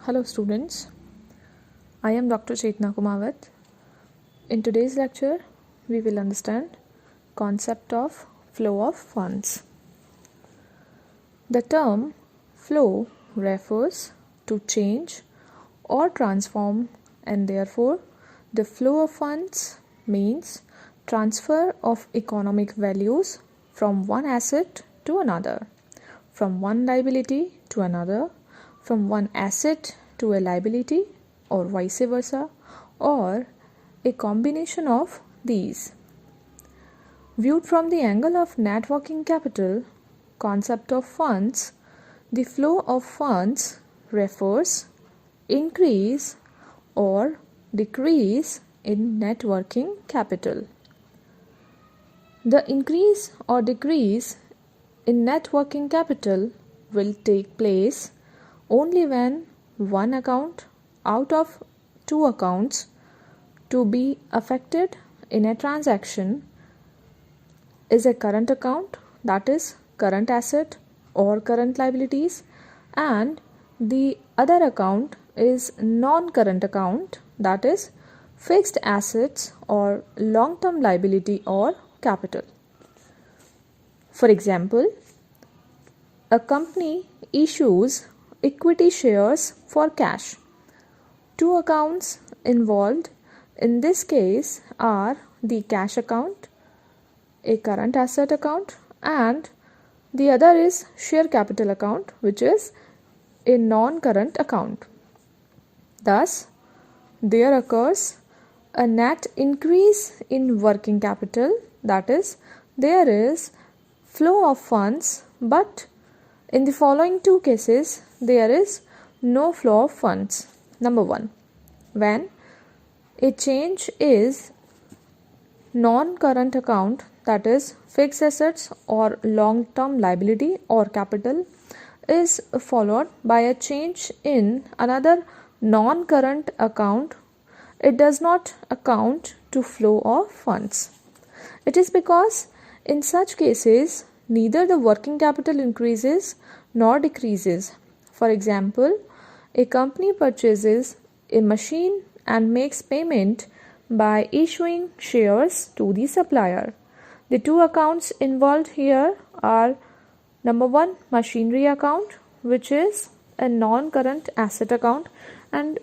Hello students, I am Dr. Chetna Kumawat. In today's lecture, we will understand concept of flow of funds. The term flow refers to change or transform, and therefore the flow of funds means transfer of economic values from one asset to another, from one liability to another, from one asset to a liability, or vice versa, or a combination of these. Viewed from the angle of net working capital, concept of funds, the flow of funds refers increase or decrease in net working capital. The increase or decrease in net working capital will take place only when one account out of two accounts to be affected in a transaction is a current account, that is current asset or current liabilities, and the other account is non-current account, that is fixed assets or long-term liability or capital. For example, a company issues equity shares for cash. Two accounts involved in this case are the cash account, a current asset account, and the other is share capital account, which is a non-current account. Thus, there occurs a net increase in working capital, that is, there is flow of funds, but in the following two cases, there is no flow of funds. Number one, when a change is non-current account, that is fixed assets or long-term liability or capital, is followed by a change in another non-current account, it does not account to flow of funds. It is because in such cases, neither the working capital increases nor decreases. For example, a company purchases a machine and makes payment by issuing shares to the supplier. The two accounts involved here are number one, machinery account, which is a non-current asset account, and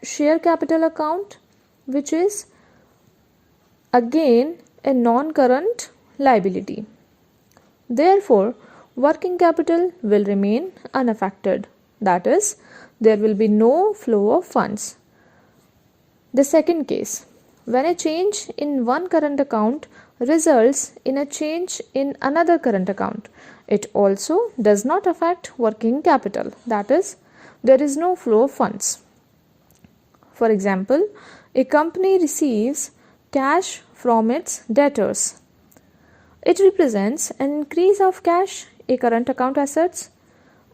share capital account, which is again a non-current liability. Therefore, working capital will remain unaffected. That is, there will be no flow of funds. The second case, when a change in one current account results in a change in another current account, it also does not affect working capital. That is, there is no flow of funds. For example, a company receives cash from its debtors. It represents an increase of cash, a current account assets,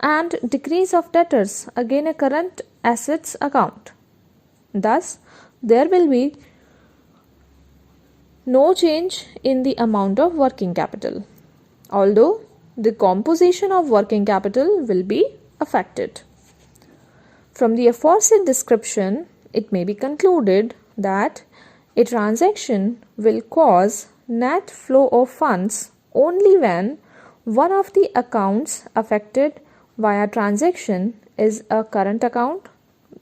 and decrease of debtors, again a current assets account. Thus, there will be no change in the amount of working capital, although the composition of working capital will be affected. From the aforesaid description, it may be concluded that a transaction will cause net flow of funds only when one of the accounts affected via transaction is a current account,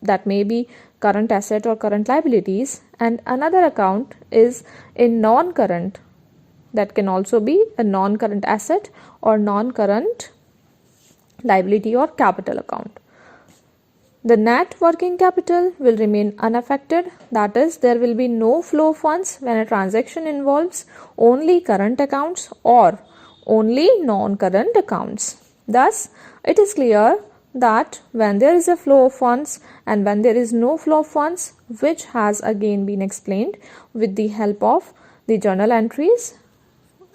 that may be current asset or current liabilities, and another account is a non-current, that can also be a non-current asset or non-current liability or capital account. The net working capital will remain unaffected, that is, there will be no flow of funds when a transaction involves only current accounts or only non-current accounts. Thus, it is clear that when there is a flow of funds and when there is no flow of funds, which has again been explained with the help of the journal entries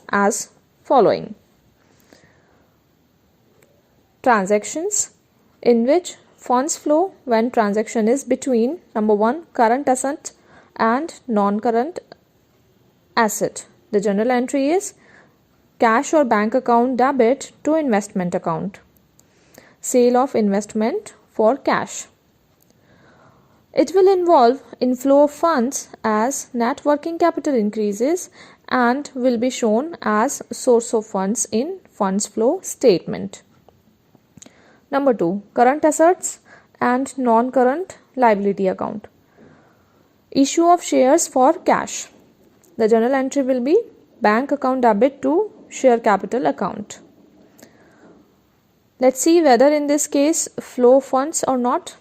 as following. Transactions in which funds flow when transaction is between number one, current asset and non-current asset. The journal entry is cash or bank account debit to investment account. Sale of investment for cash. It will involve inflow of funds as net working capital increases and will be shown as source of funds in funds flow statement. Number 2, current assets and non-current liability account. Issue of shares for cash. The journal entry will be bank account debit to share capital account. Let's see whether in this case flow of funds or not.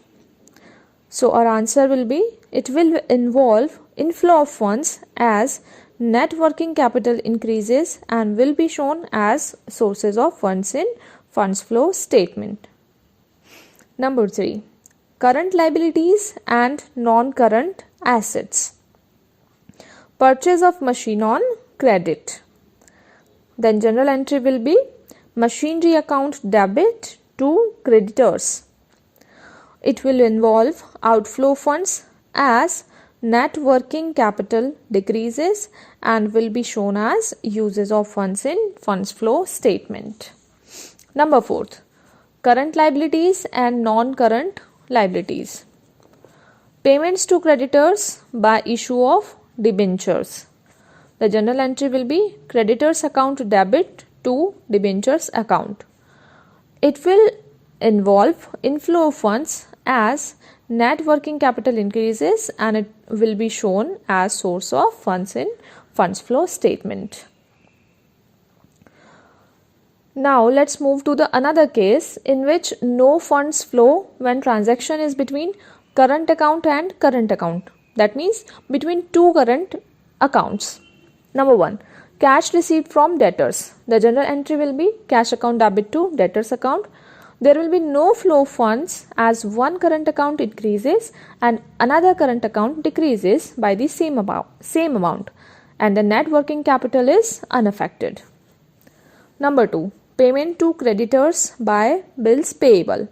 So our answer will be, it will involve inflow of funds as net working capital increases and will be shown as sources of funds in funds flow statement. Number 3, current liabilities and non-current assets. Purchase of machine on credit. Then general entry will be machinery account debit to creditors. It will involve outflow funds as net working capital decreases and will be shown as uses of funds in funds flow statement. Number 4, current liabilities and non-current liabilities. Payments to creditors by issue of debentures. The journal entry will be creditors account debit to debentures account. It will involve inflow of funds as net working capital increases and it will be shown as source of funds in funds flow statement. Now let's move to the another case in which no funds flow when transaction is between current account and current account. That means between two current accounts. Number 1, cash received from debtors. The general entry will be cash account debit to debtors account. There will be no flow of funds as one current account increases and another current account decreases by the same amount and the net working capital is unaffected. Number 2, payment to creditors by bills payable.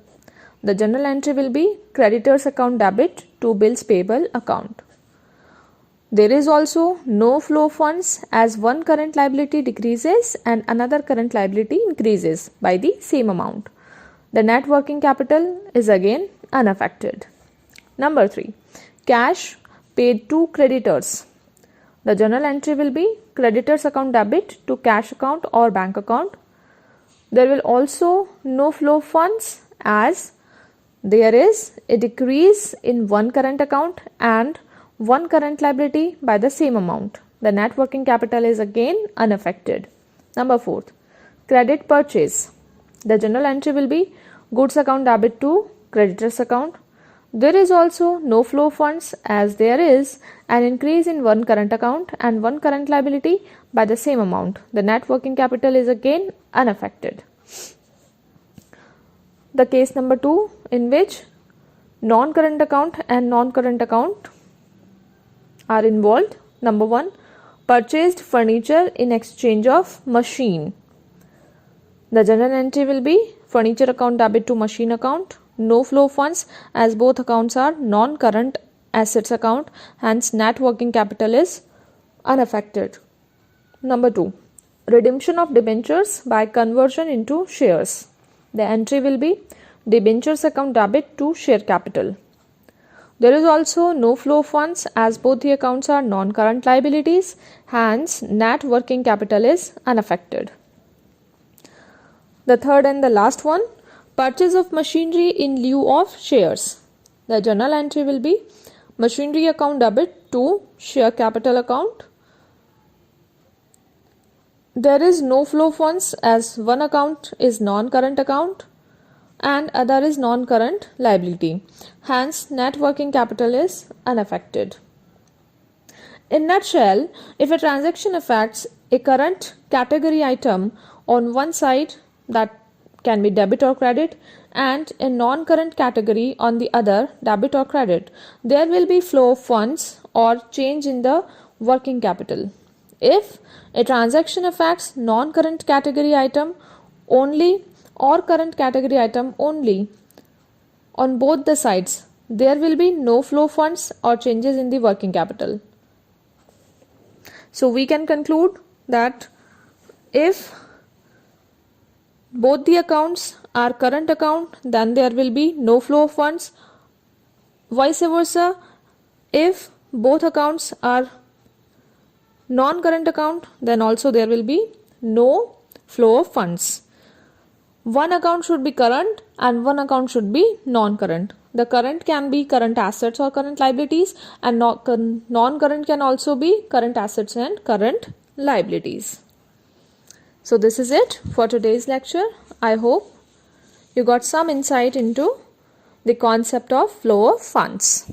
The journal entry will be creditors account debit to bills payable account. There is also no flow of funds as one current liability decreases and another current liability increases by the same amount. The net working capital is again unaffected. Number 3, cash paid to creditors. The journal entry will be creditors account debit to cash account or bank account. There will also no flow of funds as there is a decrease in one current account and one current liability by the same amount. The net working capital is again unaffected. Number 4, credit purchase. The journal entry will be goods account debit to creditors account. There is also no flow of funds as there is an increase in one current account and one current liability by the same amount. The net working capital is again unaffected. The case number 2 in which non-current account and non-current account are involved. Number 1, purchased furniture in exchange of machine. The journal entry will be furniture account debit to machine account. No flow of funds as both accounts are non-current assets account, hence net working capital is unaffected. Number 2, redemption of debentures by conversion into shares. The entry will be debentures account debit to share capital. There is also no flow of funds as both the accounts are non-current liabilities, hence net working capital is unaffected. The third and the last one, purchase of machinery in lieu of shares. The journal entry will be machinery account debit to share capital account. There is no flow of funds as one account is non-current account and other is non-current liability. Hence, net working capital is unaffected. In nutshell, if a transaction affects a current category item on one side, that can be debit or credit, and a non-current category on the other, debit or credit, there will be flow of funds or change in the working capital. If a transaction affects non-current category item only or current category item only on both the sides, there will be no flow of funds or changes in the working capital. So we can conclude that if both the accounts are current account, then there will be no flow of funds vice versa, if both accounts are non-current account, then also there will be no flow of funds. One account should be current and one account should be non-current. The current can be current assets or current liabilities, and non-current can also be current assets and current liabilities. So this is it for today's lecture. I hope you got some insight into the concept of flow of funds.